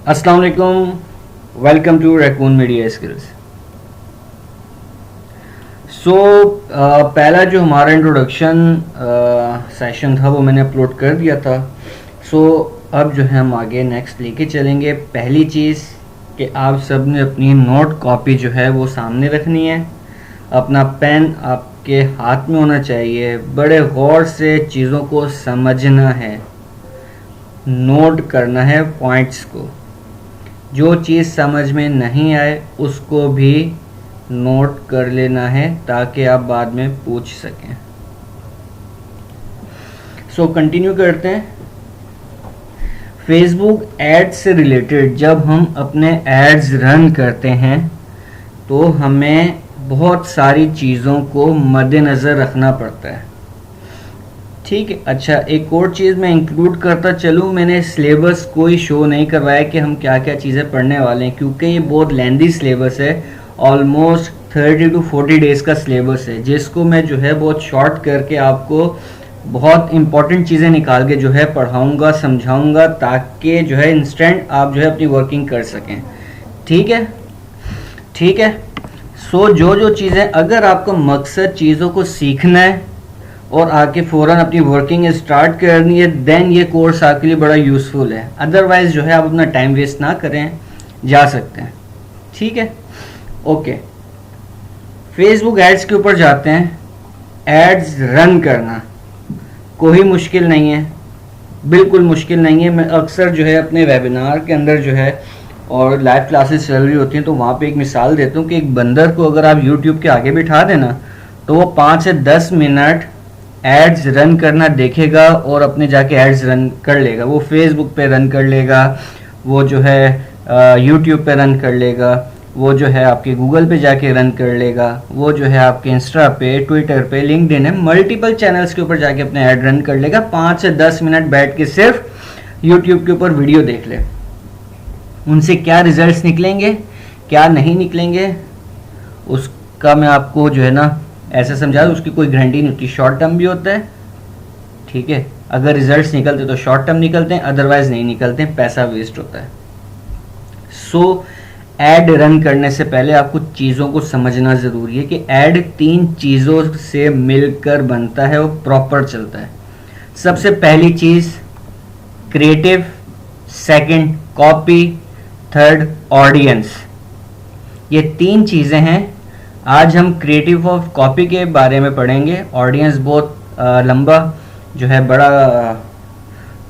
अस्सलाम वालेकुम, welcome to raccoon media skills. So पहला जो हमारा इंट्रोडक्शन सेशन था वो मैंने अपलोड कर दिया था। सो अब जो है हम आगे नेक्स्ट लेके चलेंगे। पहली चीज़ कि आप सब ने अपनी नोट कॉपी जो है वो सामने रखनी है, अपना पेन आपके हाथ में होना चाहिए, बड़े गौर से चीज़ों को समझना है, नोट करना है पॉइंट्स को। जो चीज़ समझ में नहीं आए उसको भी नोट कर लेना है ताकि आप बाद में पूछ सकें। सो कंटिन्यू करते हैं। फेसबुक एड्स से रिलेटेड जब हम अपने एड्स रन करते हैं तो हमें बहुत सारी चीज़ों को मद्देनज़र रखना पड़ता है। ठीक है, अच्छा एक और चीज़ मैं इंक्लूड करता चलूँ, मैंने सिलेबस कोई शो नहीं करवाया कि हम क्या क्या चीज़ें पढ़ने वाले हैं, क्योंकि ये बहुत लेंदी सिलेबस है। ऑलमोस्ट 30 to 40 डेज़ का सिलेबस है, जिसको मैं जो है बहुत शॉर्ट करके आपको बहुत इंपॉर्टेंट चीज़ें निकाल के जो है पढ़ाऊँगा, समझाऊँगा, ताकि जो है इंस्टेंट आप जो है अपनी वर्किंग कर सकें। ठीक है, ठीक है। सो जो चीज़ें, अगर आपका मकसद चीज़ों को सीखना है और आके फ़ौरन अपनी वर्किंग स्टार्ट करनी है, देन ये कोर्स आपके लिए बड़ा यूज़फुल है। अदरवाइज़ जो है आप अपना टाइम वेस्ट ना करें, जा सकते हैं। ठीक है, ओके। फेसबुक एड्स के ऊपर जाते हैं। एड्स रन करना कोई मुश्किल नहीं है, बिल्कुल मुश्किल नहीं है। मैं अक्सर जो है अपने वेबिनार के अंदर जो है और लाइव क्लासेस चल रही होती हैं तो वहाँ पे एक मिसाल देता हूँ कि एक बंदर को अगर आप यूट्यूब के आगे बिठा देना तो वो 5 से 10 मिनट एड्स रन करना देखेगा और अपने जाके एड्स रन कर लेगा। वो फेसबुक पे रन कर लेगा, वो जो है यूट्यूब पे रन कर लेगा, वो जो है आपके गूगल पे जाके रन कर लेगा, वो जो है आपके इंस्टा पे, ट्विटर पे, लिंक्डइन है, मल्टीपल चैनल्स के ऊपर जाके अपने ऐड रन कर लेगा। 5 से 10 मिनट बैठ के सिर्फ यूट्यूब के ऊपर वीडियो देख ले। उनसे क्या रिजल्ट्स निकलेंगे, क्या नहीं निकलेंगे, उसका मैं आपको जो है ना ऐसा समझा, उसकी कोई गारंटी नहीं होती। शॉर्ट टर्म भी होता है, ठीक है। अगर रिजल्ट्स निकलते तो शॉर्ट टर्म निकलते हैं, अदरवाइज नहीं निकलते हैं, पैसा वेस्ट होता है। सो ऐड रन करने से पहले आपको चीज़ों को समझना ज़रूरी है कि ऐड 3 चीज़ों से मिलकर बनता है और प्रॉपर चलता है। सबसे पहली चीज़ creative, second copy, third audience. ये 3 चीज़ें हैं। आज हम क्रिएटिव और कॉपी के बारे में पढ़ेंगे। ऑडियंस बहुत लंबा जो है बड़ा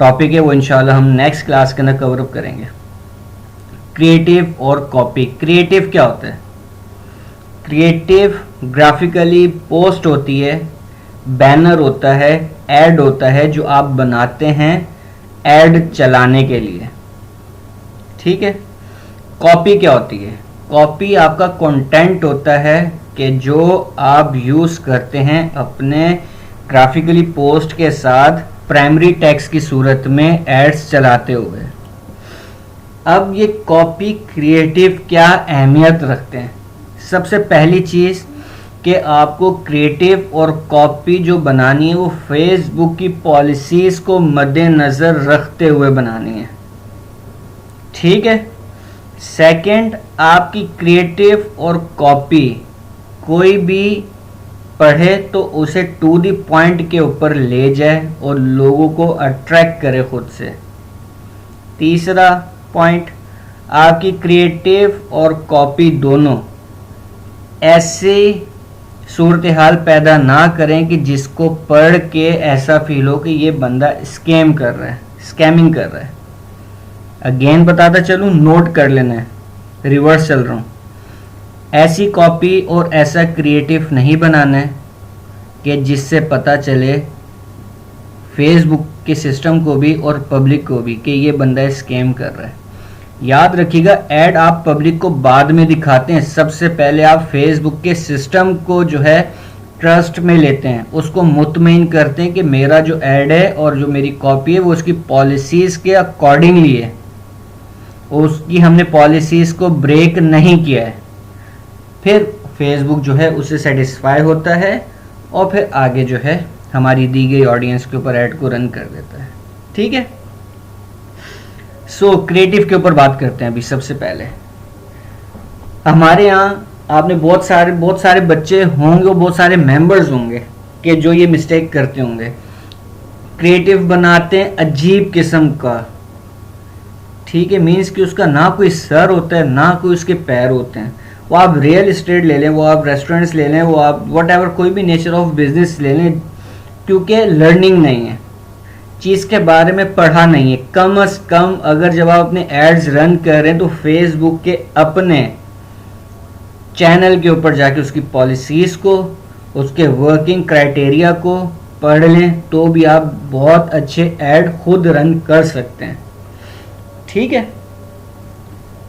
टॉपिक है, वो इंशाल्लाह हम नेक्स्ट क्लास के अंदर कवर अप करेंगे। क्रिएटिव और कॉपी। क्रिएटिव क्या होता है? क्रिएटिव ग्राफिकली पोस्ट होती है, बैनर होता है, ऐड होता है जो आप बनाते हैं ऐड चलाने के लिए। ठीक है। कॉपी क्या होती है? कॉपी आपका कंटेंट होता है कि जो आप यूज़ करते हैं अपने ग्राफिकली पोस्ट के साथ प्राइमरी टेक्स्ट की सूरत में एड्स चलाते हुए। अब ये कॉपी क्रिएटिव क्या अहमियत रखते हैं? सबसे पहली चीज़ कि आपको क्रिएटिव और कॉपी जो बनानी है वो फेसबुक की पॉलिसीज़ को मद्देनज़र रखते हुए बनानी है। ठीक है। सेकंड, आपकी क्रिएटिव और कॉपी कोई भी पढ़े तो उसे टू द पॉइंट के ऊपर ले जाए और लोगों को अट्रैक्ट करे खुद से। तीसरा पॉइंट, आपकी क्रिएटिव और कॉपी दोनों ऐसी सूरत हाल पैदा ना करें कि जिसको पढ़ के ऐसा फील हो कि ये बंदा स्कैम कर रहा है, स्कैमिंग कर रहा है। अगेन बताता चलूँ, नोट कर लेना है, रिवर्स चल रहा हूँ। ऐसी कॉपी और ऐसा क्रिएटिव नहीं बनाना है कि जिससे पता चले फेसबुक के सिस्टम को भी और पब्लिक को भी कि ये बंदा स्कैम कर रहा है। याद रखिएगा, ऐड आप पब्लिक को बाद में दिखाते हैं, सबसे पहले आप फेसबुक के सिस्टम को जो है ट्रस्ट में लेते हैं, उसको मुतमईन करते हैं कि मेरा जो ऐड है और जो मेरी कॉपी है वो उसकी पॉलिसीज़ के अकॉर्डिंगली है, उसकी हमने पॉलिसीज़ को ब्रेक नहीं किया है। फिर फेसबुक जो है उससे सेटिस्फाई होता है और फिर आगे जो है हमारी दी गई ऑडियंस के ऊपर ऐड को रन कर देता है। ठीक है। सो क्रिएटिव के ऊपर बात करते हैं अभी। सबसे पहले हमारे यहाँ आपने बहुत सारे बच्चे होंगे और बहुत सारे मेंबर्स होंगे कि जो ये मिस्टेक करते होंगे। क्रिएटिव बनाते हैं अजीब किस्म का, ठीक है, मीन्स कि उसका ना कोई सर होता है ना कोई उसके पैर होते हैं। वो आप रियल इस्टेट ले लें, वो आप रेस्टोरेंट्स ले लें, वो आप वट एवर कोई भी नेचर ऑफ बिजनेस ले लें, क्योंकि लर्निंग नहीं है, चीज़ के बारे में पढ़ा नहीं है। कम अज़ कम अगर जब आप अपने एड्स रन कर रहे हैं तो फेसबुक के अपने चैनल के ऊपर जाके उसकी पॉलिसीज़ को, उसके वर्किंग क्राइटेरिया को पढ़ लें, तो भी आप बहुत अच्छे ऐड खुद रन कर सकते हैं। ठीक है,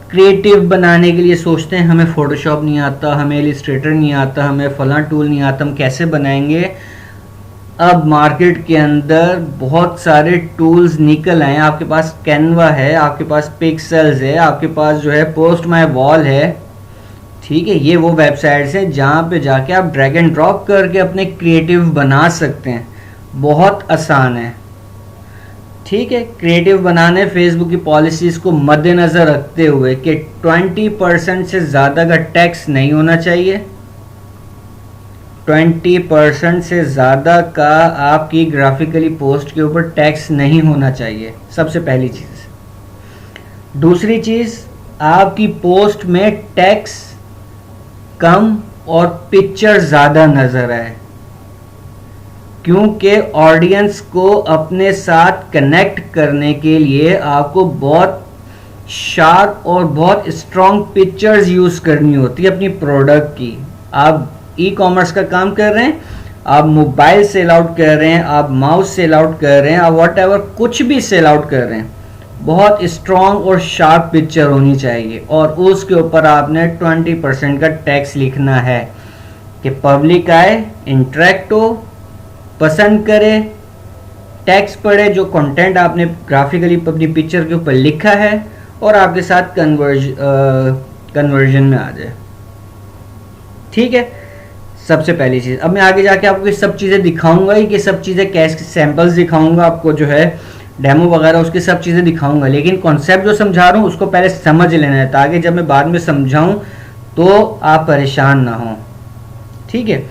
क्रिएटिव बनाने के लिए सोचते हैं हमें फोटोशॉप नहीं आता, हमें इलस्ट्रेटर नहीं आता, हमें फलां टूल नहीं आता, हम कैसे बनाएंगे। अब मार्केट के अंदर बहुत सारे टूल्स निकल आए हैं। आपके पास कैनवा है, आपके पास पिक्सेल्स है, आपके पास जो है पोस्ट माय वॉल है, ठीक है। ये वो वेबसाइट्स हैं जहाँ पे जाके आप ड्रैग एंड ड्रॉप करके अपने क्रिएटिव बना सकते हैं, बहुत आसान है, ठीक है। क्रिएटिव बनाने फेसबुक की पॉलिसीज़ को मद्देनज़र रखते हुए कि 20% से ज़्यादा का टैक्स नहीं होना चाहिए, 20% से ज़्यादा का आपकी ग्राफिकली पोस्ट के ऊपर टैक्स नहीं होना चाहिए, सबसे पहली चीज़। दूसरी चीज़, आपकी पोस्ट में टैक्स कम और पिक्चर ज़्यादा नज़र आए, क्योंकि ऑडियंस को अपने साथ कनेक्ट करने के लिए आपको बहुत शार्प और बहुत स्ट्रॉन्ग पिक्चर्स यूज़ करनी होती है अपनी प्रोडक्ट की। आप ई कॉमर्स का काम कर रहे हैं, आप मोबाइल सेल आउट कर रहे हैं, आप माउस सेल आउट कर रहे हैं, आप वॉट एवर कुछ भी सेल आउट कर रहे हैं, बहुत स्ट्रॉन्ग और शार्प पिक्चर होनी चाहिए। और उसके ऊपर आपने 20% का टैक्स लिखना है कि पब्लिक आए, इंटरेक्ट हो, पसंद करे, टैक्स पढ़े, जो कंटेंट आपने ग्राफिकली अपनी पिक्चर के ऊपर लिखा है और आपके साथ कन्वर्जन में आ जाए, ठीक है। सबसे पहली चीज़। अब मैं आगे जाके आपको ये सब चीज़ें दिखाऊंगा ही, कि सब चीज़ें कैसे सैम्पल्स दिखाऊंगा आपको, जो है डेमो वगैरह उसकी सब चीज़ें दिखाऊंगा, लेकिन कॉन्सेप्ट जो समझा रहा हूँ उसको पहले समझ लेना है, ताकि जब मैं बाद में समझाऊँ तो आप परेशान ना हो, ठीक है।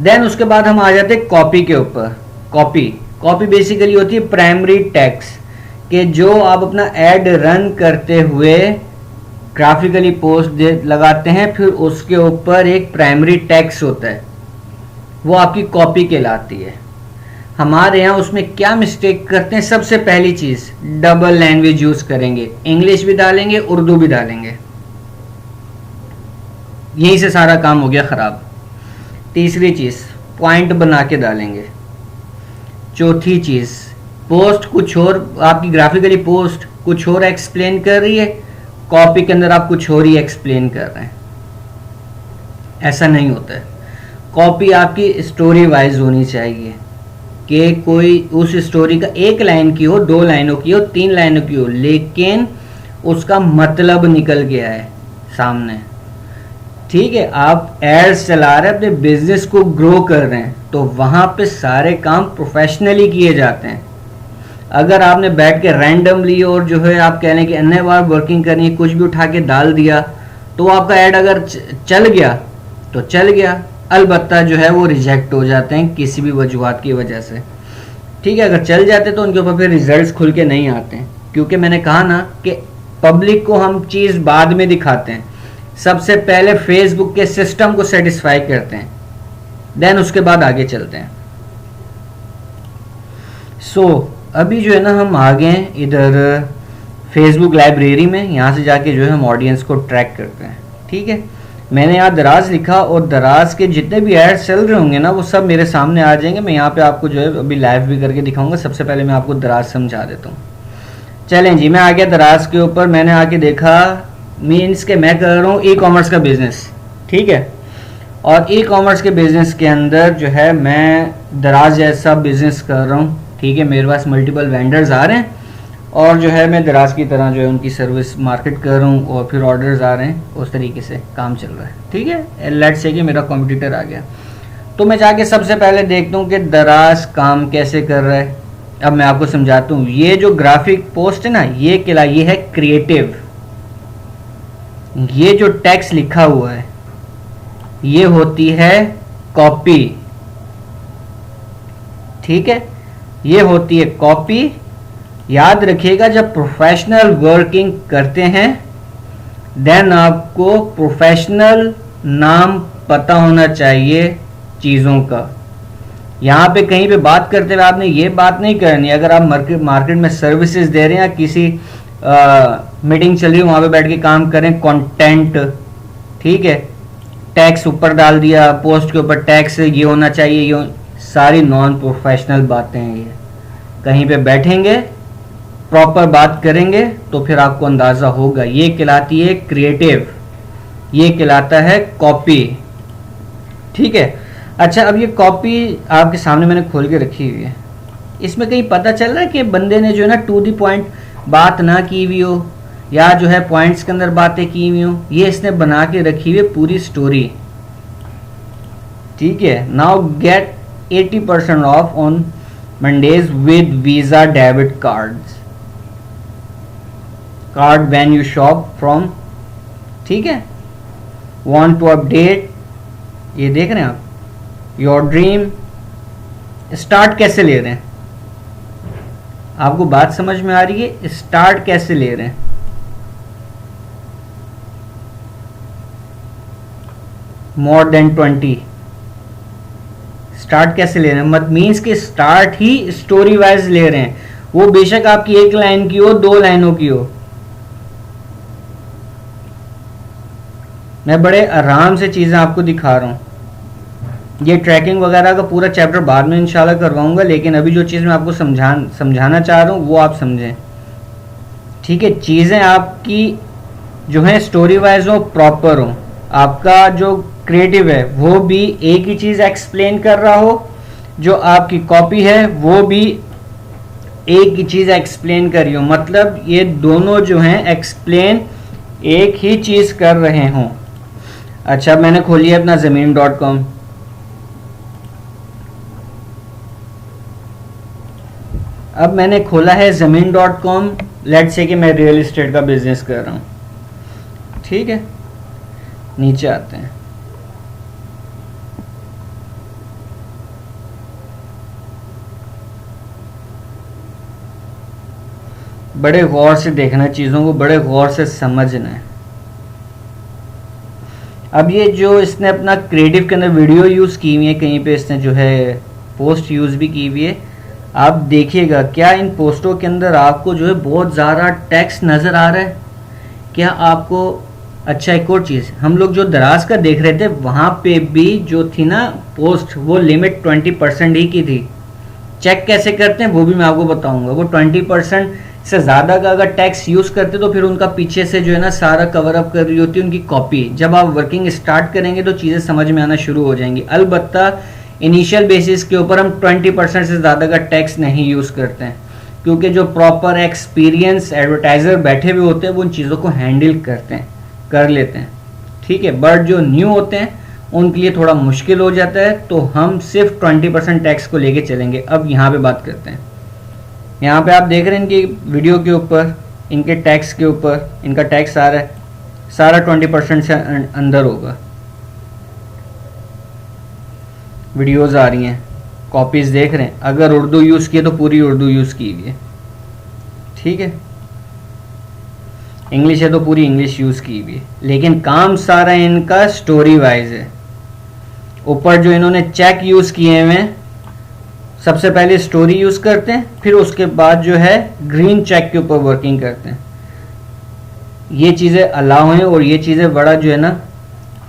देन उसके बाद हम आ जाते हैं कॉपी के ऊपर। कॉपी बेसिकली होती है प्राइमरी टेक्स्ट, कि जो आप अपना ऐड रन करते हुए ग्राफिकली पोस्ट लगाते हैं, फिर उसके ऊपर एक प्राइमरी टेक्स्ट होता है, वो आपकी कॉपी कहलाती है। हमारे यहाँ उसमें क्या मिस्टेक करते हैं, सबसे पहली चीज़ डबल लैंग्वेज यूज़ करेंगे, इंग्लिश भी डालेंगे उर्दू भी डालेंगे, यहीं से सारा काम हो गया ख़राब। तीसरी चीज़ पॉइंट बना के डालेंगे। चौथी चीज़ पोस्ट कुछ और, आपकी ग्राफिकली पोस्ट कुछ और एक्सप्लेन कर रही है, कॉपी के अंदर आप कुछ और ही एक्सप्लेन कर रहे हैं। ऐसा नहीं होता है। कॉपी आपकी स्टोरी वाइज होनी चाहिए, कि कोई उस स्टोरी का एक लाइन की हो, 2 लाइनों की हो, 3 लाइनों की हो, लेकिन उसका मतलब निकल गया है सामने, ठीक है। आप एड्स चला रहे हैं, अपने बिजनेस को ग्रो कर रहे हैं, तो वहाँ पे सारे काम प्रोफेशनली किए जाते हैं। अगर आपने बैठ के रैंडमली और जो है आप कह रहे हैं कि अन्य बार वर्किंग करनी है, कुछ भी उठा के डाल दिया, तो आपका ऐड अगर चल गया तो चल गया, अलबत्ता जो है वो रिजेक्ट हो जाते हैं किसी भी वजूहत की वजह से, ठीक है। अगर चल जाते तो उनके ऊपर फिर रिजल्ट्स खुल के नहीं आते हैं, क्योंकि मैंने कहा ना कि पब्लिक को हम चीज़ बाद में दिखाते हैं, सबसे पहले फेसबुक के सिस्टम को सेटिस्फाई करते हैं, देन उसके बाद आगे चलते हैं। अभी जो है ना हम आ गए हैं इधर फेसबुक लाइब्रेरी में, यहाँ से जाके जो है हम ऑडियंस को ट्रैक करते हैं, ठीक है। मैंने यहाँ दराज लिखा, और दराज के जितने भी ऐड चल रहे होंगे ना वो सब मेरे सामने आ जाएंगे। मैं यहाँ पे आपको जो है अभी लाइव भी करके दिखाऊंगा। सबसे पहले मैं आपको दराज समझा देता हूँ। चलें जी, मैं आ गया दराज के ऊपर। मैंने आके देखा, मीन्स के मैं कर रहा हूँ ई कॉमर्स का बिजनेस, ठीक है। और ई कॉमर्स के बिजनेस के अंदर जो है मैं दराज जैसा बिजनेस कर रहा हूँ, ठीक है। मेरे पास मल्टीपल वेंडर्स आ रहे हैं और जो है मैं दराज की तरह जो है उनकी सर्विस मार्केट कर रहा हूँ, और फिर ऑर्डर्स आ रहे हैं, उस तरीके से काम चल रहा है, ठीक है। लेट्स से कि मेरा कॉम्पिटिटर आ गया, तो मैं जाके सबसे पहले देखता हूँ कि दराज काम कैसे कर रहा है। अब मैं आपको समझाता हूँ। ये जो ग्राफिक पोस्ट है ना, ये है क्रिएटिव। ये जो टेक्स्ट लिखा हुआ है ये होती है कॉपी, ठीक है, ये होती है कॉपी। याद रखिएगा, जब प्रोफेशनल वर्किंग करते हैं देन आपको प्रोफेशनल नाम पता होना चाहिए चीज़ों का। यहाँ पे कहीं पे बात करते हुए आपने ये बात नहीं करनी, अगर आप मार्केट में सर्विसेज दे रहे हैं या किसी मीटिंग चल रही है वहाँ पे बैठ के काम करें, कंटेंट, ठीक है, टैक्स ऊपर डाल दिया, पोस्ट के ऊपर टैक्स ये होना चाहिए, ये सारी नॉन प्रोफेशनल बातें हैं। ये कहीं पे बैठेंगे प्रॉपर बात करेंगे तो फिर आपको अंदाज़ा होगा। ये कहलाती है क्रिएटिव, ये कहलाता है कॉपी, ठीक है। अच्छा, अब ये कॉपी आपके सामने मैंने खोल के रखी हुई है। इसमें कहीं पता चल रहा है कि बंदे ने जो है ना टू द पॉइंट बात ना की हुई हो या जो है पॉइंट्स के अंदर बातें की हुई हो। ये इसने बना के रखी हुई है पूरी स्टोरी, ठीक है। Now get 80% of on Mondays with visa debit card when you shop from, ठीक है। वांट टू अपडेट, ये देख रहे हैं आप, योर ड्रीम। स्टार्ट कैसे ले रहे हैं, आपको बात समझ में आ रही है? स्टार्ट कैसे ले रहे हैं, मोर देन 20, स्टार्ट कैसे ले रहे हैं? मत मीन्स कि स्टार्ट ही स्टोरी वाइज ले रहे हैं। वो बेशक आपकी एक लाइन की हो, 2 लाइनों की हो। मैं बड़े आराम से चीजें आपको दिखा रहा हूं। ये ट्रैकिंग वगैरह का पूरा चैप्टर बाद में इंशाल्लाह करवाऊंगा, लेकिन अभी जो चीज़ मैं आपको समझाना चाह रहा हूँ वो आप समझें, ठीक है। चीज़ें आपकी जो है स्टोरी वाइज हो, प्रॉपर हो। आपका जो क्रिएटिव है वो भी एक ही चीज़ एक्सप्लेन कर रहा हो, जो आपकी कॉपी है वो भी एक ही चीज़ एक्सप्लेन कर रही हो। मतलब ये दोनों जो हैं एक्सप्लेन एक ही चीज़ कर रहे हों। अच्छा, मैंने खोली है अपना ज़मीन.com। अब मैंने खोला है ज़मीन.com। लेट्स से कि मैं रियल एस्टेट का बिजनेस कर रहा हूँ, ठीक है। नीचे आते हैं, बड़े गौर से देखना, चीज़ों को बड़े गौर से समझना है। अब ये जो इसने अपना क्रिएटिव के अंदर वीडियो यूज़ की हुई है, कहीं पे इसने जो है पोस्ट यूज़ भी की हुई है। आप देखिएगा, क्या इन पोस्टों के अंदर आपको जो है बहुत ज़्यादा टेक्स्ट नज़र आ रहा है? क्या आपको, अच्छा एक और चीज़, हम लोग जो दराज का देख रहे थे वहाँ पे भी जो थी ना पोस्ट, वो लिमिट 20% ही की थी। चेक कैसे करते हैं वो भी मैं आपको बताऊंगा। वो 20% से ज़्यादा का अगर टैक्स यूज़ करते तो फिर उनका पीछे से जो है ना सारा कवर अप कर रही होती है उनकी कॉपी। जब आप वर्किंग स्टार्ट करेंगे तो चीज़ें समझ में आना शुरू हो जाएंगी। अलबत्ता इनिशियल बेसिस के ऊपर हम 20% से ज़्यादा का टैक्स नहीं यूज़ करते हैं, क्योंकि जो प्रॉपर एक्सपीरियंस एडवर्टाइज़र बैठे हुए होते हैं वो उन चीज़ों को हैंडल कर लेते हैं, ठीक है। बट जो न्यू होते हैं उनके लिए थोड़ा मुश्किल हो जाता है, तो हम सिर्फ 20% टैक्स को लेके चलेंगे। अब यहाँ पे बात करते हैं। यहाँ पे आप देख रहे हैं इनकी वीडियो के ऊपर, इनके टैक्स के ऊपर इनका टैक्स आ रहा है, सारा 20% से अंदर होगा। वीडियोज़ आ रही हैं, कॉपीज़ देख रहे हैं। अगर उर्दू यूज़ किए तो पूरी उर्दू यूज़ की हुई है, ठीक है। इंग्लिश है तो पूरी इंग्लिश यूज़ की हुई है, लेकिन काम सारा इनका स्टोरी वाइज है। ऊपर जो इन्होंने चेक यूज़ किए हुए हैं, सबसे पहले स्टोरी यूज़ करते हैं, फिर उसके बाद जो है ग्रीन चेक के ऊपर वर्किंग करते हैं। ये चीज़ें अलाउ हैं और ये चीज़ें बड़ा जो है ना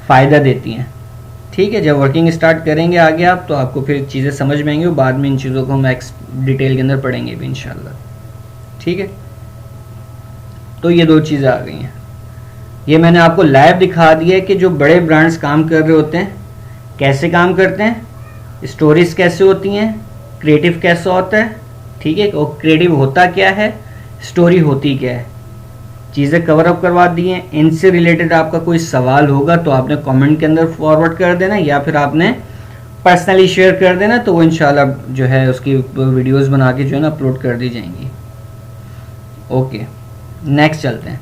फ़ायदा देती हैं, ठीक है। जब वर्किंग स्टार्ट करेंगे आगे आप, तो आपको फिर चीज़ें समझ में आएंगी और बाद में इन चीज़ों को हम डिटेल के अंदर पढ़ेंगे भी इंशाल्लाह, ठीक है। तो ये 2 चीज़ें आ गई हैं। ये मैंने आपको लाइव दिखा दिया है कि जो बड़े ब्रांड्स काम कर रहे होते हैं कैसे काम करते हैं, स्टोरीज कैसे होती हैं, क्रिएटिव कैसा होता है, ठीक है। और क्रिएटिव होता क्या है, स्टोरी होती क्या है, चीज़ें कवर अप करवा दी हैं। इनसे रिलेटेड आपका कोई सवाल होगा तो आपने कमेंट के अंदर फॉरवर्ड कर देना, या फिर आपने पर्सनली शेयर कर देना, तो वो इंशाल्लाह जो है उसकी वीडियोस बना के जो है ना अपलोड कर दी जाएंगी। ओके, नेक्स्ट चलते हैं।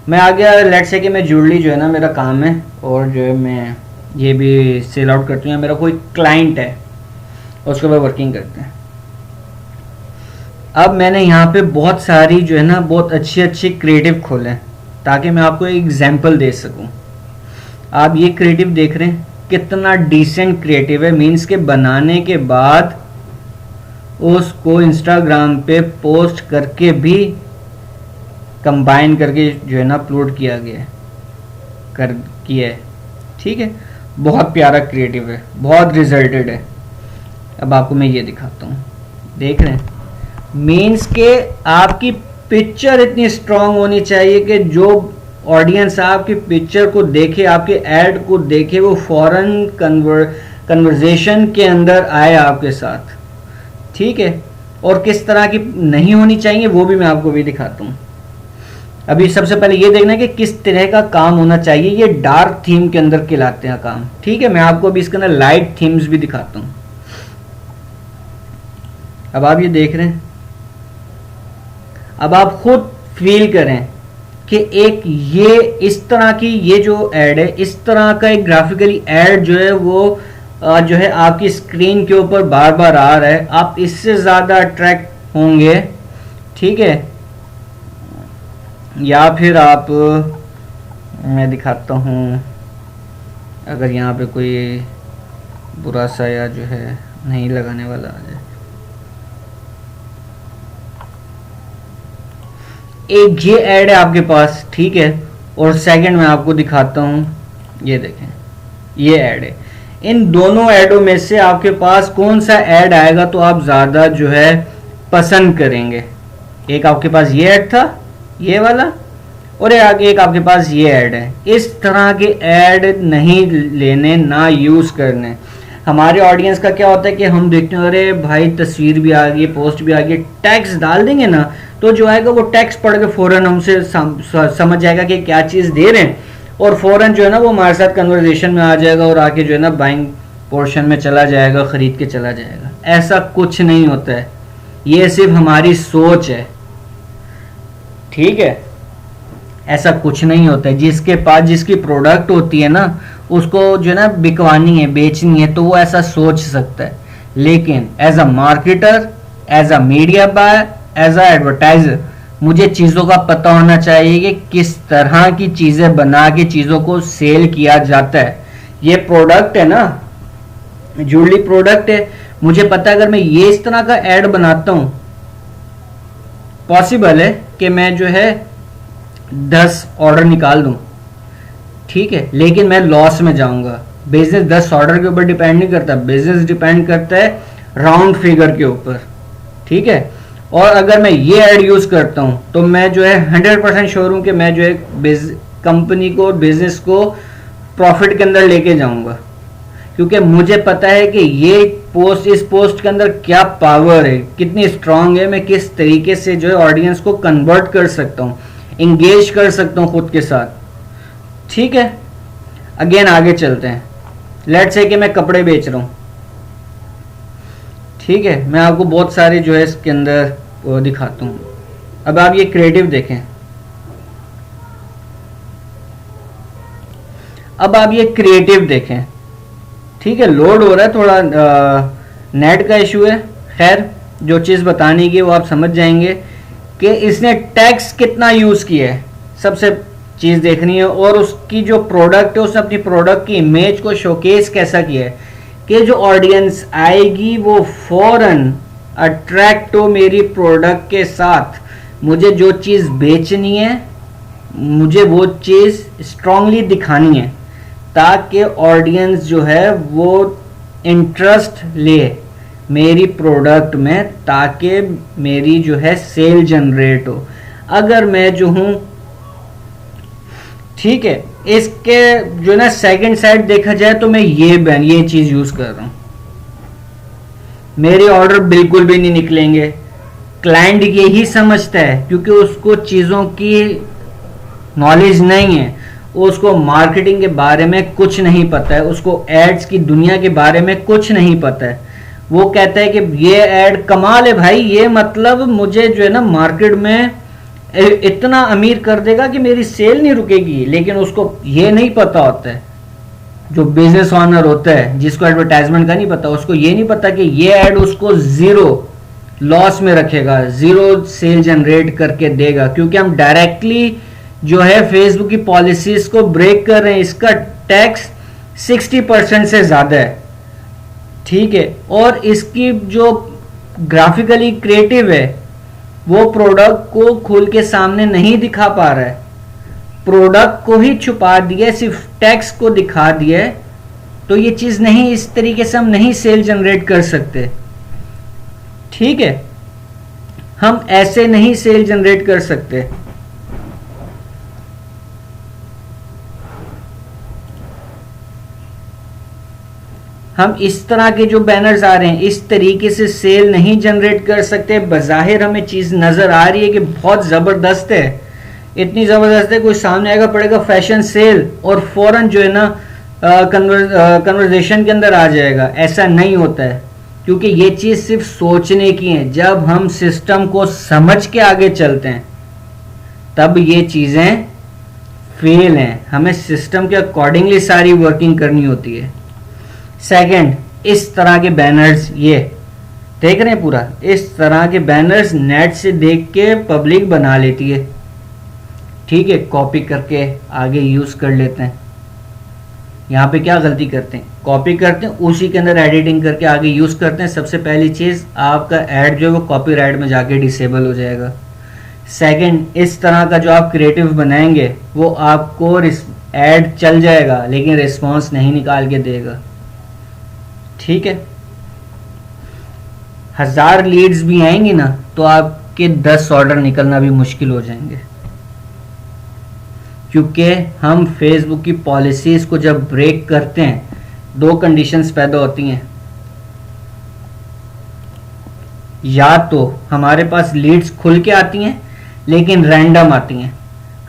मैं आ गया, लेट्स से कि मैं ज्वेलरी जो है ना मेरा काम है, और जो है मैं ये भी सेल आउट करती हूँ, मेरा कोई क्लाइंट है उसके ऊपर वर्किंग करते हैं। अब मैंने यहाँ पे बहुत सारी जो है ना बहुत अच्छी अच्छी क्रिएटिव खोले हैं ताकि मैं आपको एक एग्जांपल दे सकूं। आप ये क्रिएटिव देख रहे हैं कितना डिसेंट क्रिएटिव है, मीन्स के बनाने के बाद उसको इंस्टाग्राम पे पोस्ट करके भी कंबाइन करके जो है ना अपलोड किया गया है, ठीक है। बहुत प्यारा क्रिएटिव है, बहुत रिजल्टेड है। अब आपको मैं ये दिखाता हूँ, देख रहे हैं, मीन्स के आपकी पिक्चर इतनी स्ट्रांग होनी चाहिए कि जो ऑडियंस आपकी पिक्चर को देखे, आपके ऐड को देखे, वो फौरन कन्वर्जेशन के अंदर आए आपके साथ, ठीक है। और किस तरह की नहीं होनी चाहिए वो भी मैं आपको भी दिखाता हूँ। अभी सबसे पहले ये देखना है कि किस तरह का काम होना चाहिए। ये डार्क थीम के अंदर कहलाते हैं काम, ठीक है। मैं आपको अभी इसके अंदर लाइट थीम्स भी दिखाता हूँ। अब आप ये देख रहे हैं, अब आप खुद फील करें कि एक ये इस तरह की ये जो ऐड है, इस तरह का एक ग्राफिकली ऐड जो है वो जो है आपकी स्क्रीन के ऊपर बार बार आ रहा है, आप इससे ज़्यादा अट्रैक्ट होंगे, ठीक है। या फिर आप, मैं दिखाता हूँ, अगर यहाँ पे कोई बुरा सा या जो है नहीं लगाने वाला आ जाए, एक ये ऐड है आपके पास, ठीक है। और सेकंड में आपको दिखाता हूँ, ये देखें, ये ऐड है। इन दोनों ऐडों में से आपके पास कौन सा ऐड आएगा तो आप ज़्यादा जो है पसंद करेंगे। एक आपके पास ये ऐड था, ये वाला, और एक आपके पास ये ऐड है। इस तरह के ऐड नहीं लेने, ना यूज़ करने। हमारे ऑडियंस का क्या होता है कि हम देखते हैं अरे भाई तस्वीर भी आ गई, पोस्ट भी आ गई, टैक्स डाल देंगे ना तो जो आएगा वो टैक्स पढ़ के फ़ौरन हमसे समझ जाएगा कि क्या चीज़ दे रहे हैं, और फ़ौरन जो है ना वो हमारे साथ कन्वर्सेशन में आ जाएगा और आके जो है ना बाइंग पोर्शन में चला जाएगा, ख़रीद के चला जाएगा। ऐसा कुछ नहीं होता है, ये सिर्फ हमारी सोच है, ठीक है। ऐसा कुछ नहीं होता है। जिसके पास जिसकी प्रोडक्ट होती है ना उसको जो है ना बिकवानी है, बेचनी है, तो वो ऐसा सोच सकता है। लेकिन as a marketer, as a media buyer, as a advertiser, मुझे चीज़ों का पता होना चाहिए कि किस तरह की चीज़ें बना के चीज़ों को सेल किया जाता है। ये प्रोडक्ट है ना, ज्वेलरी प्रोडक्ट है, मुझे पता है अगर मैं ये इस तरह का ऐड बनाता हूँ, पॉसिबल है कि मैं जो है 10 ऑर्डर निकाल दूं, ठीक है, लेकिन मैं लॉस में जाऊंगा। बिजनेस 10 ऑर्डर के ऊपर डिपेंड नहीं करता, बिजनेस डिपेंड करता है राउंड फिगर के ऊपर, ठीक है। और अगर मैं ये ऐड यूज करता हूं तो मैं जो है 100% श्योर हूं कि मैं जो है कंपनी को, बिजनेस को प्रॉफिट के अंदर लेके जाऊंगा, क्योंकि मुझे पता है कि ये पोस्ट, इस पोस्ट के अंदर क्या पावर है, कितनी स्ट्रांग है, मैं किस तरीके से जो है ऑडियंस को कन्वर्ट कर सकता हूँ, इंगेज कर सकता हूँ खुद के साथ, ठीक है। अगेन आगे चलते हैं। लेट्स से कि मैं कपड़े बेच रहा हूँ, ठीक है। मैं आपको बहुत सारे जो है इसके अंदर वो दिखाता हूँ। अब आप ये क्रिएटिव देखें, अब आप ये क्रिएटिव देखें, ठीक है। लोड हो रहा है थोड़ा, नेट का इशू है, खैर जो चीज़ बताने की वो आप समझ जाएंगे कि इसने टैक्स कितना यूज़ किया है, सबसे चीज़ देखनी है। और उसकी जो प्रोडक्ट है, उसने अपनी प्रोडक्ट की इमेज को शोकेस कैसा किया है कि जो ऑडियंस आएगी वो फौरन अट्रैक्ट हो मेरी प्रोडक्ट के साथ। मुझे जो चीज़ बेचनी है, मुझे वो चीज़ स्ट्रांगली दिखानी है ताकि ऑडियंस जो है वो इंटरेस्ट ले मेरी प्रोडक्ट में, ताकि मेरी जो है सेल जनरेट हो। अगर मैं जो हूँ, ठीक है, इसके जो ना सेकंड साइड देखा जाए तो मैं ये चीज़ यूज़ कर रहा हूँ, मेरे ऑर्डर बिल्कुल भी नहीं निकलेंगे। क्लाइंट यही समझता है क्योंकि उसको चीज़ों की नॉलेज नहीं है, उसको मार्केटिंग के बारे में कुछ नहीं पता है, उसको एड्स की दुनिया के बारे में कुछ नहीं पता है। वो कहता है कि ये ऐड कमाल है भाई, ये मतलब मुझे जो है ना मार्केट में इतना अमीर कर देगा कि मेरी सेल नहीं रुकेगी। लेकिन उसको ये नहीं पता होता है, जो बिजनेस ऑनर होता है जिसको एडवर्टाइजमेंट का नहीं पता, उसको ये नहीं पता कि ये ऐड उसको जीरो लॉस में रखेगा, जीरो सेल जनरेट करके देगा, क्योंकि हम डायरेक्टली जो है फेसबुक की पॉलिसीज को ब्रेक कर रहे हैं। इसका टैक्स 60% से ज्यादा है, ठीक है। और इसकी जो ग्राफिकली क्रिएटिव है वो प्रोडक्ट को खोल के सामने नहीं दिखा पा रहा है, प्रोडक्ट को ही छुपा दिया, सिर्फ टैक्स को दिखा दिया है। तो ये चीज नहीं, इस तरीके से हम नहीं सेल जनरेट कर सकते, ठीक है। हम ऐसे नहीं सेल जनरेट कर सकते। हम इस तरह के जो बैनर्स आ रहे हैं इस तरीके से सेल नहीं जनरेट कर सकते। बज़ाहिर हमें चीज नजर आ रही है कि बहुत जबरदस्त है, इतनी जबरदस्त है, कोई सामने आएगा पड़ेगा फैशन सेल और फौरन जो है ना कन्वर्जेशन के अंदर आ जाएगा। ऐसा नहीं होता है, क्योंकि ये चीज सिर्फ सोचने की है। जब हम सिस्टम को समझ के आगे चलते हैं तब ये चीजें फेल हैं। हमें सिस्टम के अकॉर्डिंगली सारी वर्किंग करनी होती है। सेकंड, इस तरह के बैनर्स, ये देख रहे हैं पूरा, इस तरह के बैनर्स नेट से देख के पब्लिक बना लेती है, ठीक है, कॉपी करके आगे यूज कर लेते हैं। यहाँ पे क्या गलती करते हैं, कॉपी करते हैं, उसी के अंदर एडिटिंग करके आगे यूज करते हैं। सबसे पहली चीज, आपका ऐड जो है वो कॉपीराइट में जाके डिसेबल हो जाएगा। सेकंड, इस तरह का जो आप क्रिएटिव बनाएंगे वो आपको ऐड चल जाएगा लेकिन रिस्पॉन्स नहीं निकाल के देगा, ठीक है। 1000 लीड्स भी आएंगी ना तो आपके 10 ऑर्डर निकलना भी मुश्किल हो जाएंगे, क्योंकि हम फेसबुक की पॉलिसीज को जब ब्रेक करते हैं दो कंडीशंस पैदा होती हैं। या तो हमारे पास लीड्स खुल के आती हैं लेकिन रैंडम आती हैं,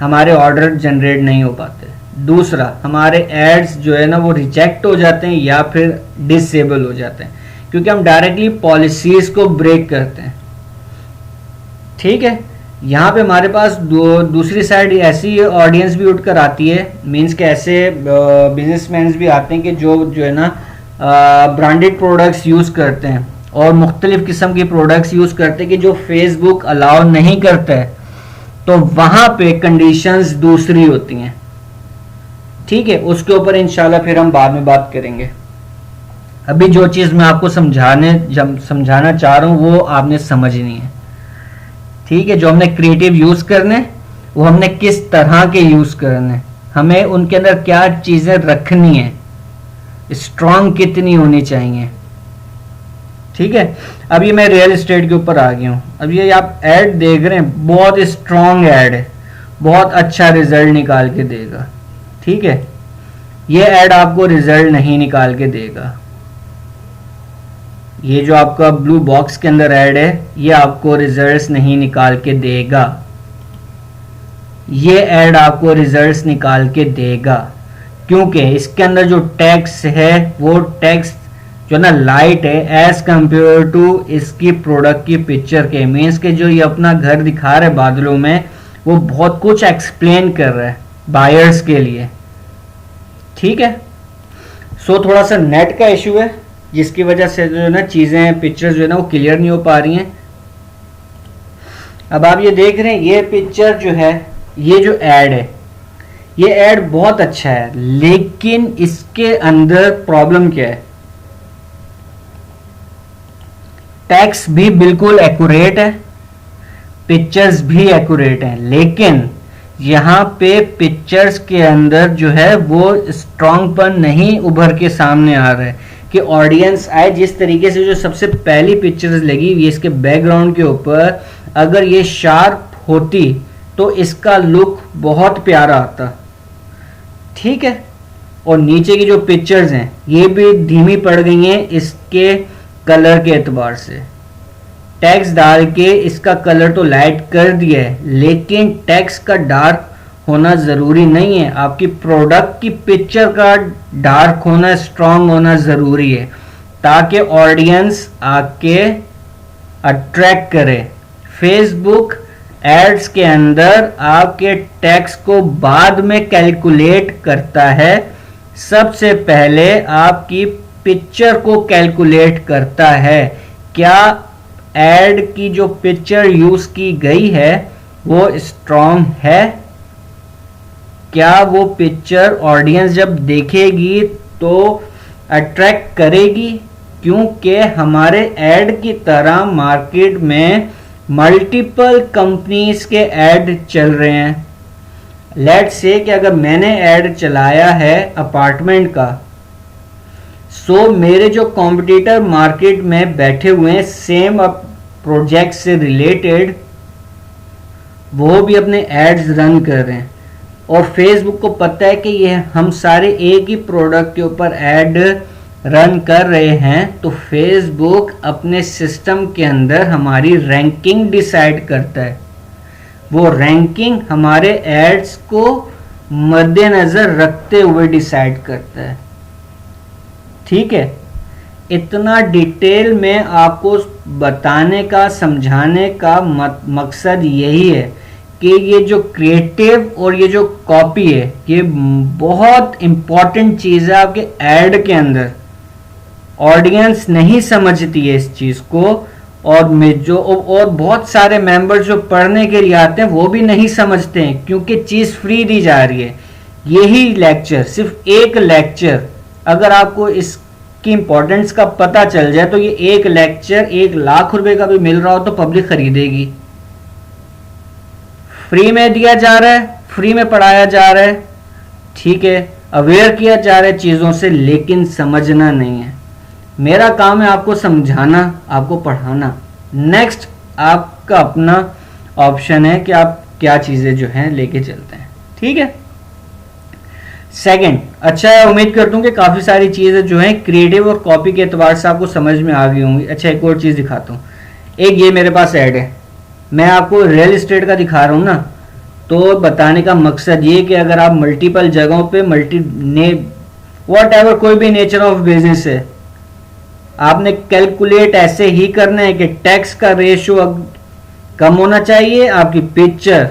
हमारे ऑर्डर जनरेट नहीं हो पाते। दूसरा, हमारे एड्स जो है ना वो रिजेक्ट हो जाते हैं या फिर डिसेबल हो जाते हैं, क्योंकि हम डायरेक्टली पॉलिसीज को ब्रेक करते हैं, ठीक है। यहाँ पे हमारे पास दूसरी साइड ऐसी ऑडियंस भी उठकर आती है, मींस के ऐसे बिजनेसमैन भी आते हैं कि जो है ना ब्रांडेड प्रोडक्ट्स यूज़ करते हैं और मुख्तलिफ किस्म के प्रोडक्ट्स यूज़ करते हैं कि जो फेसबुक अलाउ नहीं करता है। तो वहाँ पे कंडीशंस दूसरी होती हैं, ठीक है। उसके ऊपर इंशाल्लाह फिर हम बाद में बात करेंगे। अभी जो चीज़ मैं आपको समझाना चाह रहा हूँ वो आपने समझनी है, ठीक है। जो हमने क्रिएटिव यूज करने वो हमने किस तरह के यूज करने, हमें उनके अंदर क्या चीजें रखनी है, स्ट्रांग कितनी होनी चाहिए, ठीक है। अब ये मैं रियल एस्टेट के ऊपर आ गया हूँ। अब ये आप ऐड देख रहे हैं, बहुत स्ट्रांग ऐड है, बहुत अच्छा रिजल्ट निकाल के देगा, ठीक है। ये ऐड आपको रिजल्ट नहीं निकाल के देगा। ये जो आपका ब्लू बॉक्स के अंदर ऐड है ये आपको रिजल्ट्स नहीं निकाल के देगा। ये ऐड आपको रिजल्ट्स निकाल के देगा क्योंकि इसके अंदर जो टेक्स्ट है वो टेक्स्ट जो ना लाइट है एज कंपेयर टू इसकी प्रोडक्ट की पिक्चर के। मीन्स के जो ये अपना घर दिखा रहा है बादलों में वो बहुत कुछ एक्सप्लेन कर रहा है बायर्स के लिए, ठीक है। सो थोड़ा सा नेट का इशू है जिसकी वजह से जो है ना चीज़ें पिक्चर्स जो है ना वो क्लियर नहीं हो पा रही हैं। अब आप ये देख रहे हैं ये पिक्चर जो है, ये जो ऐड है ये ऐड बहुत अच्छा है, लेकिन इसके अंदर प्रॉब्लम क्या है, टेक्स्ट भी बिल्कुल एक्यूरेट है, पिक्चर्स भी एक्यूरेट हैं, लेकिन यहाँ पे पिक्चर्स के अंदर जो है वो स्ट्रॉन्गपन नहीं उभर के सामने आ रहा है कि ऑडियंस आए। जिस तरीके से जो सबसे पहली पिक्चर्स लगी हुई इसके बैकग्राउंड के ऊपर, अगर ये शार्प होती तो इसका लुक बहुत प्यारा आता, ठीक है। और नीचे की जो पिक्चर्स हैं ये भी धीमी पड़ गई हैं इसके कलर के एतबार से। टेक्स्ट डाल के इसका कलर तो लाइट कर दिया है लेकिन टेक्स्ट का डार्क होना ज़रूरी नहीं है, आपकी प्रोडक्ट की पिक्चर का डार्क होना, स्ट्रांग होना ज़रूरी है ताकि ऑडियंस आके अट्रैक्ट करे। फेसबुक एड्स के अंदर आपके टैक्स को बाद में कैलकुलेट करता है, सबसे पहले आपकी पिक्चर को कैलकुलेट करता है। क्या एड की जो पिक्चर यूज की गई है वो स्ट्रॉन्ग है, क्या वो पिक्चर ऑडियंस जब देखेगी तो अट्रैक्ट करेगी, क्योंकि हमारे ऐड की तरह मार्केट में मल्टीपल कंपनीज के ऐड चल रहे हैं। लेट्स से कि अगर मैंने ऐड चलाया है अपार्टमेंट का, सो मेरे जो कॉम्पिटिटर मार्केट में बैठे हुए हैं सेम प्रोजेक्ट से रिलेटेड, वो भी अपने एड्स रन कर रहे हैं और फेसबुक को पता है कि ये हम सारे एक ही प्रोडक्ट के ऊपर ऐड रन कर रहे हैं, तो फेसबुक अपने सिस्टम के अंदर हमारी रैंकिंग डिसाइड करता है। वो रैंकिंग हमारे एड्स को मद्देनजर रखते हुए डिसाइड करता है। ठीक है, इतना डिटेल में आपको बताने का, समझाने का मकसद यही है कि ये जो क्रिएटिव और ये जो कॉपी है ये बहुत इंपॉर्टेंट चीज़ है आपके ऐड के अंदर। ऑडियंस नहीं समझती है इस चीज़ को, और बहुत सारे मेंबर्स जो पढ़ने के लिए आते हैं वो भी नहीं समझते हैं, क्योंकि चीज़ फ्री दी जा रही है। यही लेक्चर, सिर्फ एक लेक्चर, अगर आपको इसकी इंपॉर्टेंस का पता चल जाए तो ये एक लेक्चर 1 लाख रुपए का भी मिल रहा हो तो पब्लिक खरीदेगी। फ्री में दिया जा रहा है, फ्री में पढ़ाया जा रहा है, ठीक है, अवेयर किया जा रहा है चीज़ों से, लेकिन समझना नहीं है। मेरा काम है आपको समझाना, आपको पढ़ाना। नेक्स्ट आपका अपना ऑप्शन है कि आप क्या चीज़ें जो हैं लेके चलते हैं। ठीक है, सेकंड, अच्छा उम्मीद करता हूँ कि काफ़ी सारी चीज़ें जो हैं क्रिएटिव और कॉपी के एतबार से आपको समझ में आ गई होंगी। अच्छा, एक और चीज़ दिखाता हूँ। एक ये मेरे पास ऐड है, मैं आपको रियल एस्टेट का दिखा रहा हूँ ना, तो बताने का मकसद ये कि अगर आप मल्टीपल जगहों पे वॉट एवर कोई भी नेचर ऑफ बिजनेस है, आपने कैलकुलेट ऐसे ही करना है कि टैक्स का रेशियो कम होना चाहिए, आपकी पिक्चर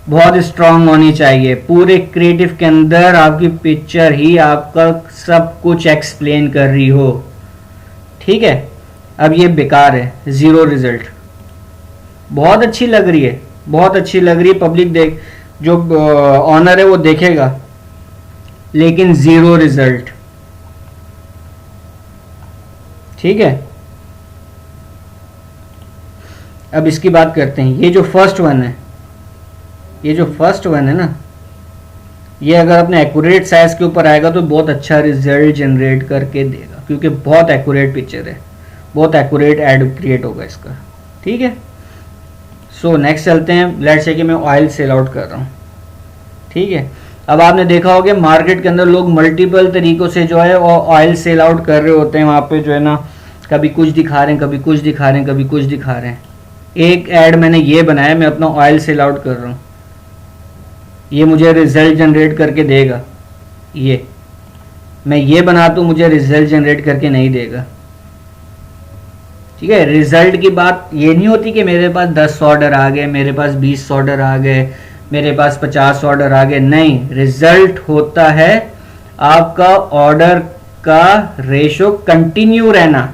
बहुत स्ट्रांग होनी चाहिए। पूरे क्रिएटिव के अंदर आपकी पिक्चर ही आपका सब कुछ एक्सप्लेन कर रही हो। ठीक है, अब ये बेकार है, ज़ीरो रिजल्ट। बहुत अच्छी लग रही है, बहुत अच्छी लग रही है, पब्लिक देख, जो ऑनर है वो देखेगा, लेकिन ज़ीरो रिजल्ट। ठीक है, अब इसकी बात करते हैं। ये जो फर्स्ट वन है, ये जो फर्स्ट वन है ना, ये अगर अपने एक्यूरेट साइज के ऊपर आएगा तो बहुत अच्छा रिजल्ट जनरेट करके देगा, क्योंकि बहुत एक्यूरेट पिक्चर है, बहुत एक्यूरेट ऐड क्रिएट होगा इसका। ठीक है, सो नेक्स्ट चलते हैं। लेट्स से कि मैं ऑयल सेल आउट कर रहा हूँ। ठीक है, अब आपने देखा होगा मार्केट के अंदर लोग मल्टीपल तरीकों से जो है ऑयल सेल आउट कर रहे होते हैं। वहाँ पे जो है ना, कभी कुछ दिखा रहे हैं, कभी कुछ दिखा रहे हैं, कभी कुछ दिखा रहे हैं। एक ऐड मैंने ये बनाया, मैं अपना ऑयल सेल आउट कर रहा हूँ, ये मुझे रिजल्ट जनरेट करके देगा। ये मैं ये बनाता हूँ, मुझे रिजल्ट जनरेट करके नहीं देगा। ठीक है, रिजल्ट की बात ये नहीं होती कि मेरे पास 10 ऑर्डर आ गए, मेरे पास 20 ऑर्डर आ गए, मेरे पास 50 ऑर्डर आ गए। नहीं, रिजल्ट होता है आपका ऑर्डर का रेशो कंटिन्यू रहना,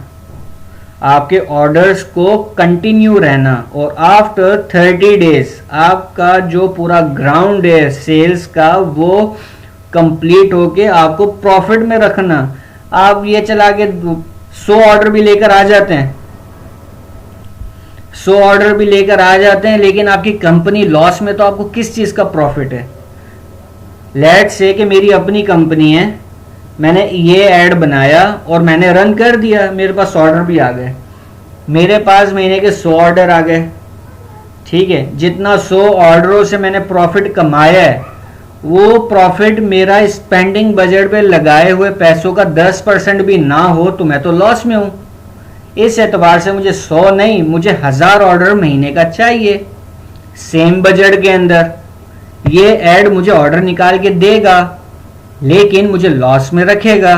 आपके ऑर्डर्स को कंटिन्यू रहना, और आफ्टर 30 डेज आपका जो पूरा ग्राउंड है सेल्स का वो कंप्लीट होके आपको प्रॉफिट में रखना। आप ये चला के 100 ऑर्डर भी लेकर आ जाते हैं, 100 ऑर्डर भी लेकर आ जाते हैं, लेकिन आपकी कंपनी लॉस में, तो आपको किस चीज़ का प्रॉफिट है? लेट्स से कि मेरी अपनी कंपनी है, मैंने ये ऐड बनाया और मैंने रन कर दिया, मेरे पास ऑर्डर भी आ गए, मेरे पास महीने के 100 ऑर्डर आ गए। ठीक है, जितना 100 ऑर्डरों से मैंने प्रॉफिट कमाया है, वो प्रॉफिट मेरा स्पेंडिंग बजट पे लगाए हुए पैसों का 10% भी ना हो तो मैं तो लॉस में हूँ। इस एतबार से मुझे 100 नहीं, मुझे 1000 ऑर्डर महीने का चाहिए, सेम बजट के अंदर। ये ऐड मुझे ऑर्डर निकाल के देगा लेकिन मुझे लॉस में रखेगा,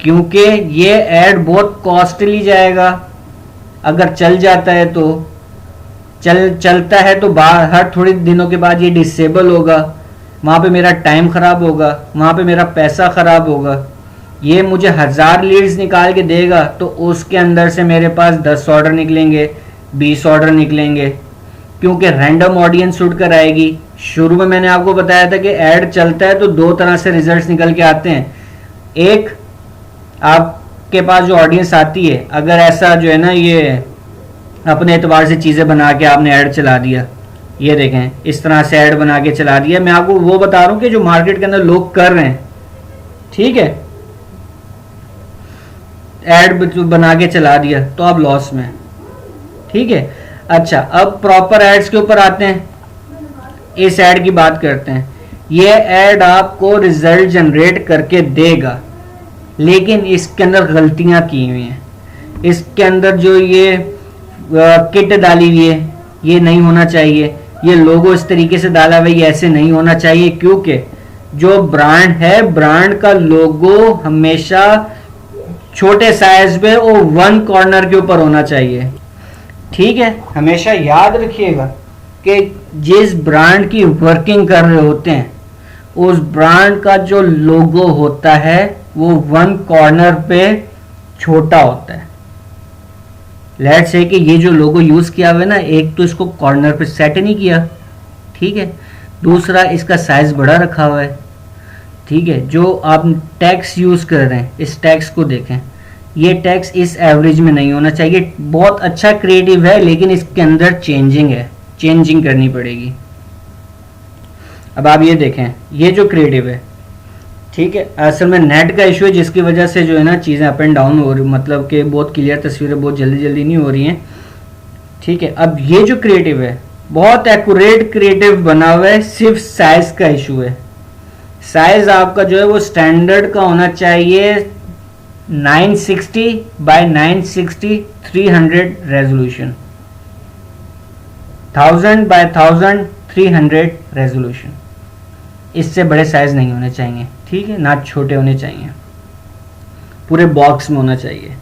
क्योंकि ये ऐड बहुत कॉस्टली जाएगा। अगर चल जाता है तो चलता है तो हर थोड़े दिनों के बाद ये डिसेबल होगा, वहाँ पे मेरा टाइम ख़राब होगा, वहाँ पे मेरा पैसा ख़राब होगा। ये मुझे 1000 लीड्स निकाल के देगा तो उसके अंदर से मेरे पास 10 ऑर्डर निकलेंगे, 20 ऑर्डर निकलेंगे, क्योंकि रैंडम ऑडियंस उठ कर आएगी। शुरू में मैंने आपको बताया था कि ऐड चलता है तो 2 तरह से रिजल्ट्स निकल के आते हैं। एक, आपके पास जो ऑडियंस आती है, अगर ऐसा जो है ना ये अपने एतबार से चीज़ें बना के आपने ऐड चला दिया, ये देखें इस तरह से ऐड बना के चला दिया, मैं आपको वो बता रहा हूँ कि जो मार्केट के अंदर लोग कर रहे हैं, ठीक है, ऐड बना के चला दिया तो आप लॉस में, ठीक है। अच्छा, अब प्रॉपर एड्स के ऊपर आते हैं, इस ऐड की बात करते हैं। ये ऐड आपको रिजल्ट जनरेट करके देगा, लेकिन इसके अंदर गलतियां की हुई हैं। इसके अंदर जो ये किट डाली हुई है ये नहीं होना चाहिए, ये लोगो इस तरीके से डाला हुआ है ये ऐसे नहीं होना चाहिए, क्योंकि जो ब्रांड है, ब्रांड का लोगो हमेशा छोटे साइज पे और 1 कॉर्नर के ऊपर होना चाहिए, ठीक है। हमेशा याद रखिएगा कि जिस ब्रांड की वर्किंग कर रहे होते हैं उस ब्रांड का जो लोगो होता है वो 1 कॉर्नर पे छोटा होता है। लेट्स से कि ये जो लोगो यूज किया हुआ है ना, एक तो इसको कॉर्नर पे सेट नहीं किया, ठीक है, दूसरा इसका साइज बड़ा रखा हुआ है, ठीक है। जो आप टैक्स यूज कर रहे हैं इस टैक्स को देखें, ये टैक्स इस एवरेज में नहीं होना चाहिए। बहुत अच्छा क्रिएटिव है लेकिन इसके अंदर चेंजिंग करनी पड़ेगी। अब आप ये देखें, ये जो क्रिएटिव है, ठीक है, असल में नेट का इशू है जिसकी वजह से जो है ना चीज़ें अप एंड डाउन हो रही, मतलब कि बहुत क्लियर तस्वीरें बहुत जल्दी नहीं हो रही हैं, ठीक है। अब ये जो क्रिएटिव है बहुत एक्यूरेट क्रिएटिव बना हुआ है, सिर्फ साइज का इशू है। साइज आपका जो है वो स्टैंडर्ड का होना चाहिए, 960 बाय 960 300 रेजोल्यूशन, 1000 बाय 1000 300 रेजोल्यूशन। इससे बड़े साइज नहीं होने चाहिए, ठीक है, ना छोटे होने चाहिए, पूरे बॉक्स में होना चाहिए।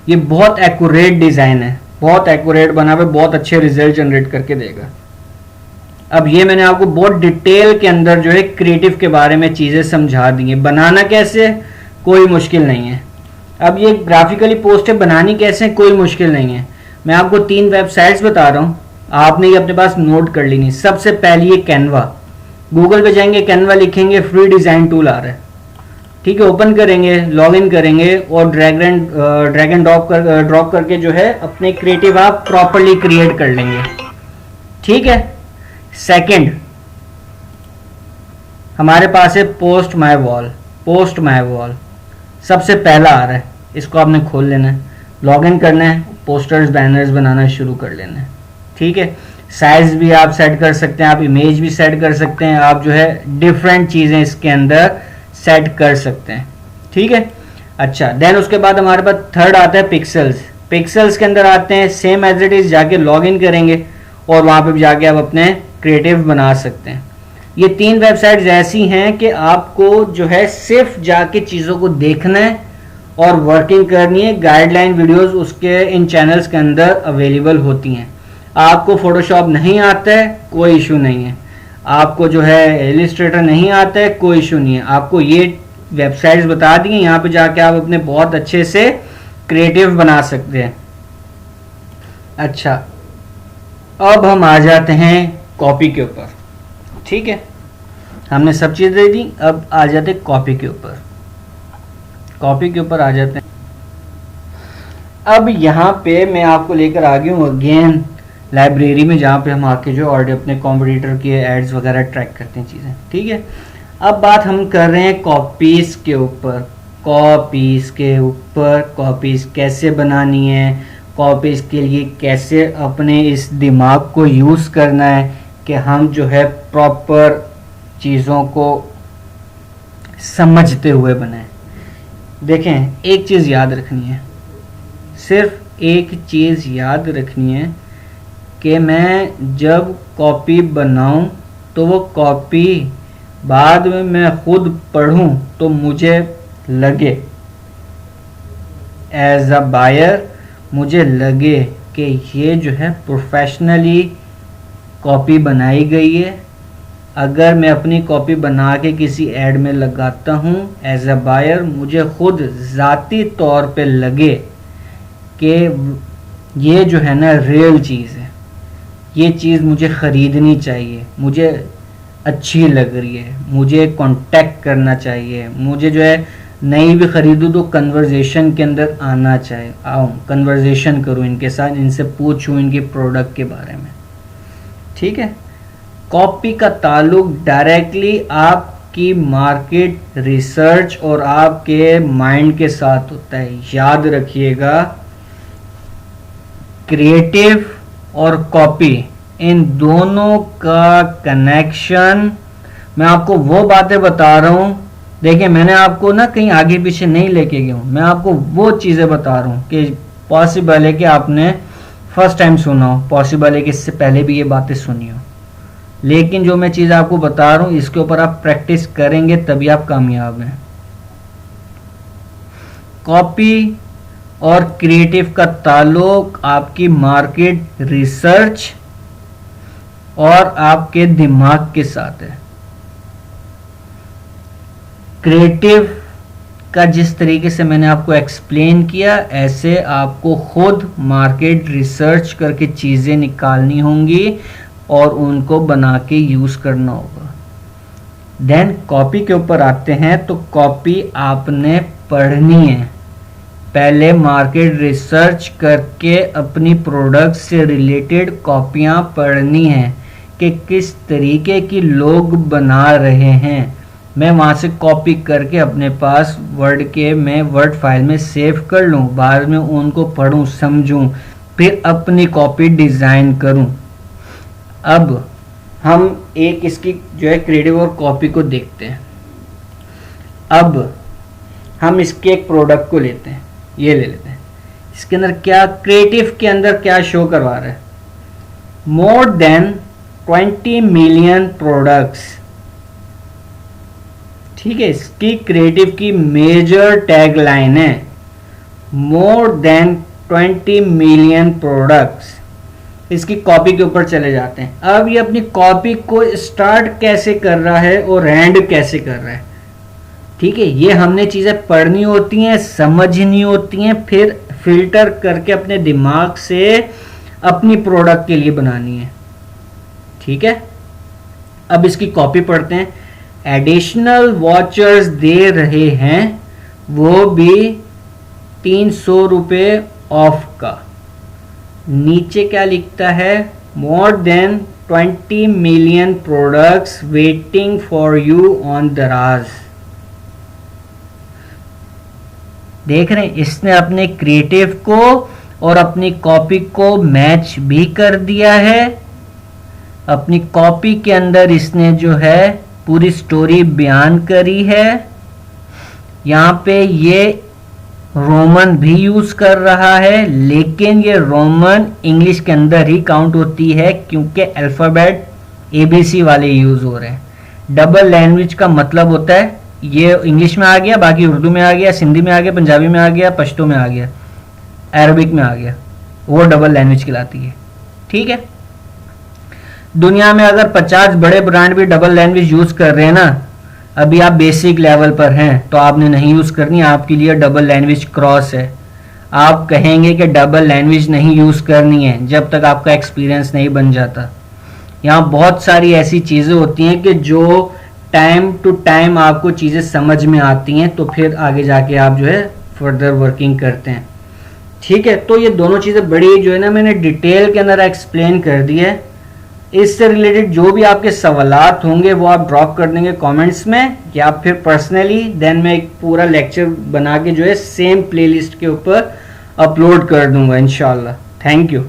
ये बहुत एक्यूरेट डिज़ाइन है, बहुत एक्यूरेट बना हुआ, बहुत अच्छे रिजल्ट जनरेट करके देगा। अब ये मैंने आपको बहुत डिटेल के अंदर जो है क्रिएटिव के बारे में चीज़ें समझा दी हैं। बनाना कैसे, कोई मुश्किल नहीं है। अब ये ग्राफिकली पोस्टर बनानी कैसे, कोई मुश्किल नहीं है। मैं आपको 3 वेबसाइट्स बता रहा हूँ, आपने ये अपने पास नोट कर लेनी। सबसे पहली है कैनवा, गूगल पे जाएंगे, कैनवा लिखेंगे, फ्री डिज़ाइन टूल आ रहा है, ठीक है, ओपन करेंगे, लॉगिन करेंगे और ड्रैग एंड ड्रॉप करके जो है अपने क्रिएटिव आप प्रॉपरली क्रिएट कर लेंगे, ठीक है। सेकंड हमारे पास है पोस्ट माय वॉल, सबसे पहला आ रहा है, इसको आपने खोल लेना है, लॉगिन करना है, पोस्टर्स बैनर्स बनाना शुरू कर लेना है, ठीक है। साइज भी आप सेट कर सकते हैं, आप इमेज भी सेट कर सकते हैं, आप जो है डिफरेंट चीज़ें इसके अंदर सेट कर सकते हैं, ठीक है। अच्छा, देन उसके बाद हमारे पास थर्ड आता है पिक्सल्स के अंदर आते हैं, सेम एज इट इज जाके लॉगिन करेंगे और वहाँ पे जाके आप अपने क्रिएटिव बना सकते हैं। ये 3 वेबसाइट्स ऐसी हैं कि आपको जो है सिर्फ जाके चीज़ों को देखना है और वर्किंग करनी है। गाइडलाइन वीडियोस उसके इन चैनल्स के अंदर अवेलेबल होती हैं। आपको फोटोशॉप नहीं आता है, कोई इशू नहीं है। आपको जो है इलिस्ट्रेटर नहीं आता है, कोई इशू नहीं है। आपको ये वेबसाइट्स बता दी हैं, यहाँ पे जाके आप अपने बहुत अच्छे से क्रिएटिव बना सकते हैं। अच्छा, अब हम आ जाते हैं कॉपी के ऊपर, ठीक है। हमने सब चीज़ दे दी, अब आ जाते हैं कॉपी के ऊपर आ जाते हैं। अब यहाँ पे मैं आपको लेकर आ गया हूँ अगेन लाइब्रेरी में, जहाँ पे हम आके जो ऑर्डर अपने कॉम्पिटिटर के एड्स वगैरह ट्रैक करते हैं चीज़ें, ठीक है। अब बात हम कर रहे हैं कॉपीज़ के ऊपर। कॉपीज़ कैसे बनानी है, कॉपीज़ के लिए कैसे अपने इस दिमाग को यूज़ करना है कि हम जो है प्रॉपर चीज़ों को समझते हुए बनाएं। देखें, एक चीज़ याद रखनी है, सिर्फ एक चीज़ याद रखनी है कि मैं जब कॉपी बनाऊं तो वो कॉपी बाद में मैं खुद पढूं तो मुझे लगे, एज अ बायर मुझे लगे कि ये जो है प्रोफेशनली कॉपी बनाई गई है। अगर मैं अपनी कॉपी बना के किसी एड में लगाता हूँ एज अ बायर, मुझे खुद ज़ाती तौर पे लगे कि ये जो है ना रियल चीज़ है, ये चीज़ मुझे ख़रीदनी चाहिए, मुझे अच्छी लग रही है, मुझे कांटेक्ट करना चाहिए, मुझे जो है नहीं भी ख़रीदूँ तो कन्वर्जेशन के अंदर आना चाहिए, आऊँ कन्वर्जेशन करूँ इनके साथ, इनसे पूछूँ इनके प्रोडक्ट के बारे में। ठीक है, कॉपी का ताल्लुक डायरेक्टली आपकी मार्केट रिसर्च और आपके माइंड के साथ होता है। याद रखिएगा, क्रिएटिव और कॉपी इन दोनों का कनेक्शन, मैं आपको वो बातें बता रहा हूँ, देखिए मैंने आपको ना कहीं आगे पीछे नहीं लेके गया हूँ, मैं आपको वो चीज़ें बता रहा हूँ कि पॉसिबल है कि आपने फर्स्ट टाइम सुना हो, पॉसिबल है कि इससे पहले भी ये बातें सुनी हो, लेकिन जो मैं चीज़ आपको बता रहा हूँ इसके ऊपर आप प्रैक्टिस करेंगे तभी आप कामयाब हैं। कॉपी और क्रिएटिव का ताल्लुक आपकी मार्केट रिसर्च और आपके दिमाग के साथ है। क्रिएटिव का जिस तरीके से मैंने आपको एक्सप्लेन किया, ऐसे आपको खुद मार्केट रिसर्च करके चीज़ें निकालनी होंगी और उनको बना के यूज़ करना होगा। देन कॉपी के ऊपर आते हैं, तो कॉपी आपने पढ़नी है, पहले मार्केट रिसर्च करके अपनी प्रोडक्ट से रिलेटेड कॉपियाँ पढ़नी हैं कि किस तरीके की लोग बना रहे हैं। मैं वहाँ से कॉपी करके अपने पास मैं वर्ड फाइल में सेव कर लूँ, बाद में उनको पढूं समझूं, फिर अपनी कॉपी डिज़ाइन करूँ। अब हम एक इसकी जो है क्रिएटिव और कॉपी को देखते हैं। अब हम इसके एक प्रोडक्ट को लेते हैं, ये ले लेते हैं, इसके अंदर क्या क्रिएटिव के अंदर क्या शो करवा रहा है, मोर देन 20 मिलियन प्रोडक्ट्स। ठीक है, इसकी क्रिएटिव की मेजर टैगलाइन है मोर देन 20 मिलियन प्रोडक्ट्स। इसकी कॉपी के ऊपर चले जाते हैं। अब ये अपनी कॉपी को स्टार्ट कैसे कर रहा है और एंड कैसे कर रहा है। ठीक है, ये हमने चीज़ें पढ़नी होती हैं, समझनी होती हैं, फिर फिल्टर करके अपने दिमाग से अपनी प्रोडक्ट के लिए बनानी है। ठीक है, अब इसकी कॉपी पढ़ते हैं। एडिशनल वॉचर्स दे रहे हैं, वो भी 300 रुपये ऑफ का। नीचे क्या लिखता है, more than 20 million products waiting for you on दराज। देख रहे हैं, इसने अपने क्रिएटिव को और अपनी कॉपी को मैच भी कर दिया है। अपनी कॉपी के अंदर इसने जो है पूरी स्टोरी बयान करी है। यहाँ पे ये रोमन भी यूज कर रहा है, लेकिन ये रोमन इंग्लिश के अंदर ही काउंट होती है क्योंकि अल्फाबेट ABC वाले यूज हो रहे हैं। डबल लैंग्वेज का मतलब होता है ये इंग्लिश में आ गया, बाकी उर्दू में आ गया, सिंधी में आ गया, पंजाबी में आ गया, पश्तो में आ गया, अरबिक में आ गया, वो डबल लैंग्वेज कहलाती है। ठीक है, दुनिया में अगर 50 बड़े ब्रांड भी डबल लैंग्वेज यूज कर रहे हैं ना, अभी आप बेसिक लेवल पर हैं तो आपने नहीं यूज करनी, आपके लिए डबल लैंग्वेज क्रॉस है। आप कहेंगे कि डबल लैंग्वेज नहीं यूज करनी है जब तक आपका एक्सपीरियंस नहीं बन जाता। यहाँ बहुत सारी ऐसी चीजें होती हैं कि जो टाइम टू टाइम आपको चीजें समझ में आती हैं, तो फिर आगे जाके आप जो है फर्दर वर्किंग करते हैं। ठीक है, तो ये दोनों चीजें बड़ी जो है ना मैंने डिटेल के अंदर एक्सप्लेन कर दी है। इससे रिलेटेड जो भी आपके सवालात होंगे वो आप ड्रॉप कर देंगे कमेंट्स में या फिर पर्सनली, देन मैं एक पूरा लेक्चर बना के जो है सेम प्लेलिस्ट के ऊपर अपलोड कर दूंगा इंशाल्लाह। Thank you.